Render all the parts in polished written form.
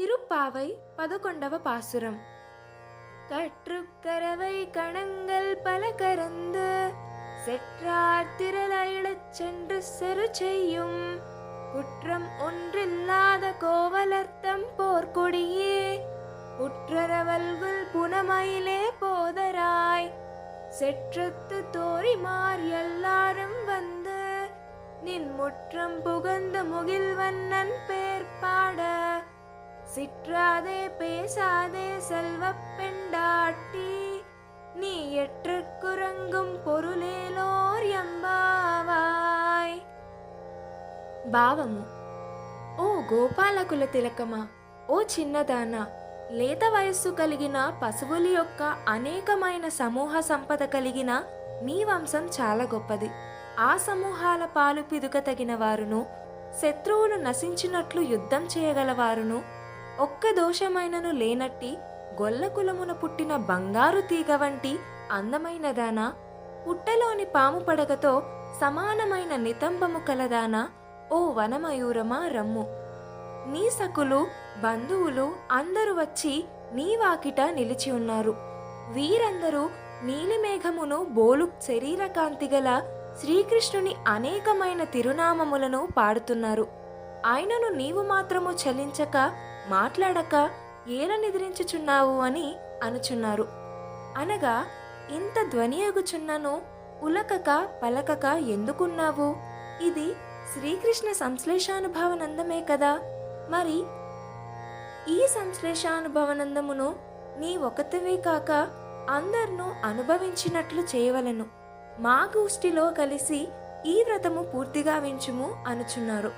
திருப்பாவை 11వ பாசுரம். கற்றுக்கரவை கணங்கள் பல கரந்து செற்றார் திரளச் சென்று செரு செய்யும் குற்றம் ஒன்றில்லாத கோவலர்த்தம் போர்க்கொடியே உற்றரவல்குல் புனமயிலே போதராய் செற்றத்து தோரிமார் எல்லாரும் வந்து நின் முற்றம் புகந்து முகில்வண்ணன் பேர் பாட சிற்றாதே பேசாதே செல்வப் பெண்டாட்டி நீ எற்றுக்குறங்கும் பொருளேலோர் ఎంబావాయ్. భావము. ఓ గోపాలకుల తిలకమా, ఓ చిన్నదానా, లేత వయస్సు కలిగిన పశువుల యొక్క అనేకమైన సమూహ సంపద కలిగిన మీ వంశం చాలా గొప్పది. ఆ సమూహాల పాలు పిదుక తగిన వారును, శత్రువులు నశించినట్లు యుద్ధం చేయగలవారును, ఒక్క దోషమైనను లేనట్టి గొల్లకులమున పుట్టిన బంగారు తీగ వంటి అందమైనదానా, పుట్టలోని పాము పడగతో సమానమైన నితంబము కలదానా, ఓ వనమయూరమా రమ్ము. నీ సకులు బంధువులు అందరూ వచ్చి నీ వాకిట నిలిచి ఉన్నారు. వీరందరూ నీలిమేఘమును బోలు శరీర కాంతిగల శ్రీకృష్ణుని అనేకమైన తిరునామములను పాడుతున్నారు. ఆయనను నీవు మాత్రము చలించక మాట్లాడక ఏల నిద్రించుచున్నావు అని అనుచున్నారు. అనగా ఇంత ధ్వనియగుచున్నను ఉలకక పలకక ఎందుకున్నావు? ఇది శ్రీకృష్ణ సంశ్లేషానుభవనందమే కదా. మరి ఈ సంశ్లేషానుభవనందమును నీ ఒకటివే కాక అందర్నూ అనుభవించినట్లు చేయవలను. మా గోష్ఠిలో కలిసి ఈ వ్రతము పూర్తిగా వించుము అనుచున్నారు.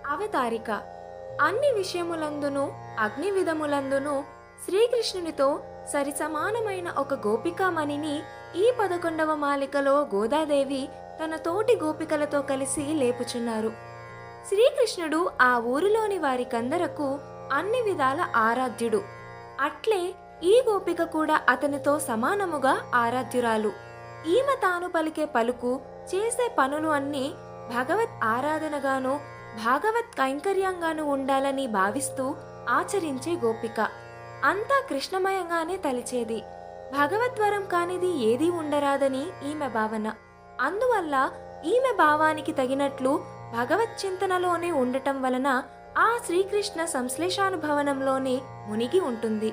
అవతారిక. అన్ని విషయములందును అగ్ని విధములందును శ్రీకృష్ణునితో సరిసమానమైన ఒక గోపికామణిని ఈ 11వ మాలికలో గోదాదేవి తన తోటి గోపికలతో కలిసి లేపుచున్నారు. శ్రీకృష్ణుడు ఆ ఊరిలోని వారికందరకు అన్ని విధాల ఆరాధ్యుడు. అట్లే ఈ గోపిక కూడా అతనితో సమానముగా ఆరాధ్యురాలు. ఈమె తాను పలికే పలుకు, చేసే పనులు అన్నీ భగవత్ ఆరాధనగాను భాగవత్ కైంకర్యంగాను ఉండాలని భావిస్తూ ఆచరించే గోపిక. అంతా కృష్ణమయంగానే తలిచేది. భగవద్వరం కానిది ఏదీ ఉండరాదని ఈమె భావన. అందువల్ల ఈమె భావానికి తగినట్లు భగవత్ చింతనలోనే ఉండటం వలన ఆ శ్రీకృష్ణ సంశ్లేషానుభవనంలోనే మునిగి ఉంటుంది.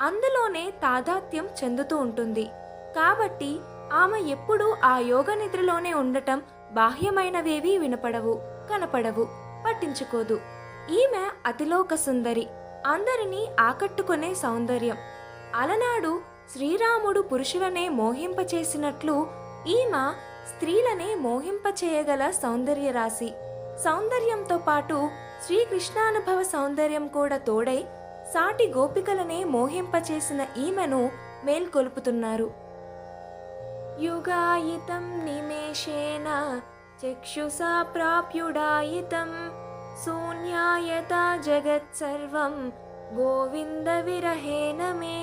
అందులోనే తాదాత్మ్యం చెందుతూ ఉంటుంది. కాబట్టి ఆమె ఎప్పుడూ ఆ యోగ నిద్రలోనే ఉండటం బాహ్యమైనవేవీ వినపడవు, కనపడవు, పట్టించుకోదు. ఈమె అతిలోక సుందరి, అందరినీ ఆకట్టుకునే సౌందర్యం. అలనాడు శ్రీరాముడు పురుషులనే మోహింపచేసినట్లు ఈమె స్త్రీలనే మోహింపచేయగల సౌందర్య రాశి. సౌందర్యంతో పాటు శ్రీకృష్ణానుభవ సౌందర్యం కూడా తోడై సాటి గోపికలనే మోహింపచేసిన ఈమెను మేల్కొల్పుతున్నారు. యుగాయితం నిమేషేన చక్షుసా ప్రాప్యుడాయితం శూన్యాయత జగత్ సర్వం గోవింద విరహేన మే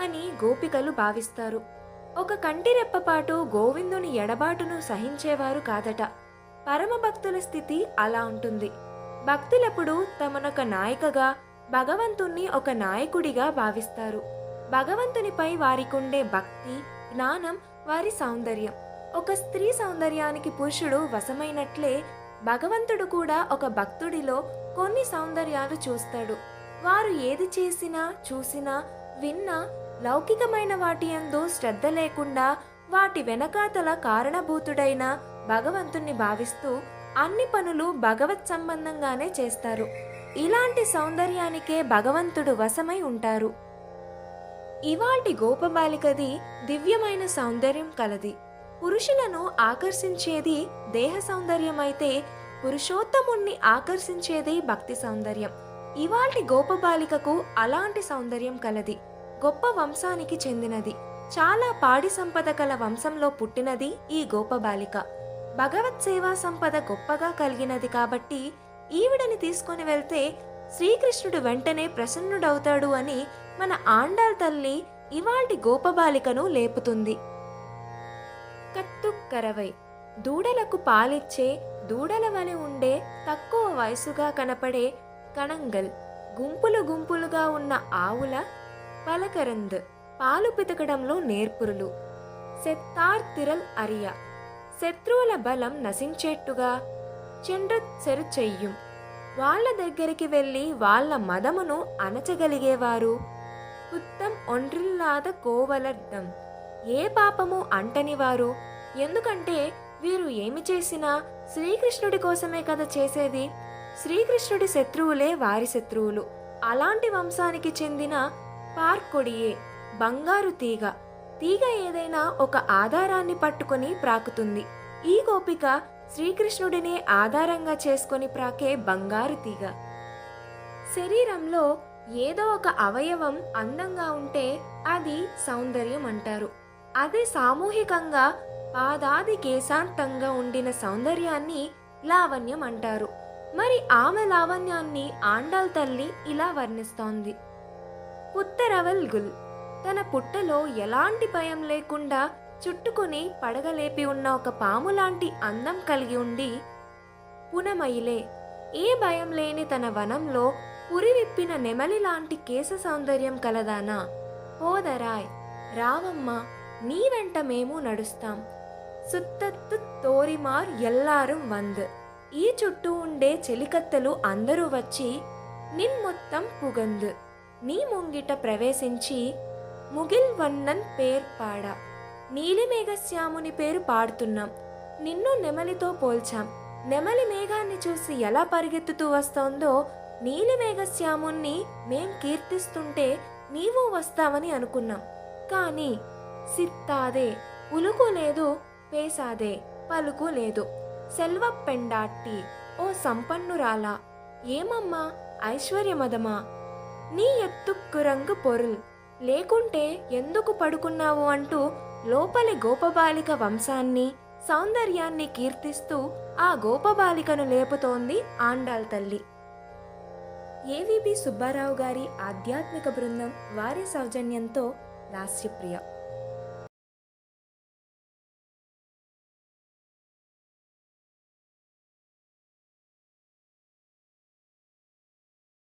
అని గోపికలు భావిస్తారు. ఒక కంటి రెప్పపాటు గోవిందుని ఎడబాటును సహించేవారు కాదట. పరమభక్తుల స్థితి అలా ఉంటుంది. భక్తులెప్పుడు తమనొక నాయికగా, భగవంతుణ్ణి ఒక నాయకుడిగా భావిస్తారు. భగవంతునిపై వారికుండే భక్తి, జ్ఞానం వారి సౌందర్యం. ఒక స్త్రీ సౌందర్యానికి పురుషుడు వశమైనట్లే భగవంతుడు కూడా ఒక భక్తుడిలో కొన్ని సౌందర్యాలు చూస్తాడు. వారు ఏది చేసినా, చూసినా, విన్నా లౌకికమైన వాటి యందు శ్రద్ధ లేకుండా వాటి వెనకాతల కారణభూతుడైన భగవంతుణ్ణి భావిస్తూ అన్ని పనులు భగవత్ సంబంధంగానే చేస్తారు. ఇలాంటి సౌందర్యానికే భగవంతుడు వశమై ఉంటారు. ఇవాల్టి గోపబాలికది దివ్యమైన సౌందర్యం కలది. పురుషులను ఆకర్షించేది దేహ సౌందర్యమైతే పురుషోత్తముణ్ణి ఆకర్షించేది భక్తి సౌందర్యం. ఇవాల్టి గోపబాలికకు అలాంటి సౌందర్యం కలది. గొప్ప వంశానికి చెందినది. చాలా పాడి సంపద కల వంశంలో పుట్టినది ఈ గోపబాలిక. భగవత్ సేవా సంపద గొప్పగా కలిగినది కాబట్టి ఈవిడని తీసుకొని వెళ్తే శ్రీకృష్ణుడు వెంటనే ప్రసన్నుడవుతాడు అని మన ఆండాల్ తల్లి ఇవాల్టి గోపబాలికను లేపుతుంది. కత్తుక్కరవై. దూడలకు పాలిచ్చే దూడల వలె ఉండే తక్కువ వయసుగా కనపడే కణంగల్ గుంపులు గుంపులుగా ఉన్న ఆవుల పలకరంద్ పాలు పితకడంలో నేర్పురులు. సెత్తార్ తిరల్ అరియ శత్రువుల బలం నశించేట్టుగా చెండ్ర చెయ్యం. వాళ్ళ దగ్గరికి వెళ్ళి వాళ్ళ మదమును అణచగలిగేవారు. పుత్తం ఒండ్రిల్లాద కోవలర్దం ఏ పాపము అంటనివారు. ఎందుకంటే వీరు ఏమి చేసినా శ్రీకృష్ణుడి కోసమే కదా చేసేది. శ్రీకృష్ణుడి శత్రువులే వారి శత్రువులు. అలాంటి వంశానికి చెందిన పార్కొడియే బంగారు తీగ. తీగ ఏదైనా ఒక ఆధారాన్ని పట్టుకొని ప్రాకుతుంది. ఈ గోపిక శ్రీకృష్ణుడినే ఆధారంగా చేసుకొని ప్రాకే బంగారు తీగ. శరీరంలో ఏదో ఒక అవయవం అందంగా ఉంటే అది సౌందర్యం అంటారు. అదే సామూహికంగా పాదాది కేశాంతంగా ఉండిన సౌందర్యాన్ని లావణ్యం అంటారు. మరి ఆమె లావణ్యాన్ని ఆండాల్ తల్లి ఇలా వర్ణిస్తోంది. పుత్తరవల్ గుల్ తన పుట్టలో ఎలాంటి భయం లేకుండా చుట్టుకుని పడగలేపి ఉన్న ఒక పాము లాంటి అందం కలిగి ఉండి, పునమయిలే ఏ భయం లేని తన వనంలో పురివిప్పిన నెమలి లాంటి కేశ సౌందర్యం కలదానా. పోదరాయ్ రావమ్మ, నీ వెంట మేము నడుస్తాం. సుత్తత్తు తోరిమార్ ఎల్లారం వంద్ ఈ చుట్టూ ఉండే చెలికత్తెలు అందరూ వచ్చి నిన్మొత్తం పుగంద్ నీ ముంగిట ప్రవేశించి ముగిల్ వన్నన్ పేర్పాడ నీలిమేఘశ్యాముని పేరు పాడుతున్నాం. నిన్ను నెమలితో పోల్చాం. నెమలి మేఘాన్ని చూసి ఎలా పరిగెత్తుతూ వస్తోందో నీలిమేఘశ్యాముణ్ణి మేం కీర్తిస్తుంటే నీవు వస్తావని అనుకున్నాం. కాని సిత్తాదే ఉలుకు లేదు, పేసాదే పలుకు లేదు. సెల్వ పెండాట్టి ఓ సంపన్నురాలా, ఏమమ్మా ఐశ్వర్యమదమా, నీ ఎత్తుక్కురంగు పొరుల్ లేకుంటే ఎందుకు పడుకున్నావు అంటూ లోపలి గోపబాలిక వంశాన్ని సౌందర్యాన్ని కీర్తిస్తూ ఆ గోపబాలికను లేపుతోంది ఆండాల్ తల్లి. ఏవిబి సుబ్బారావు గారి ఆధ్యాత్మిక బృందం వారి సౌజన్యంతో లాస్యప్రియ.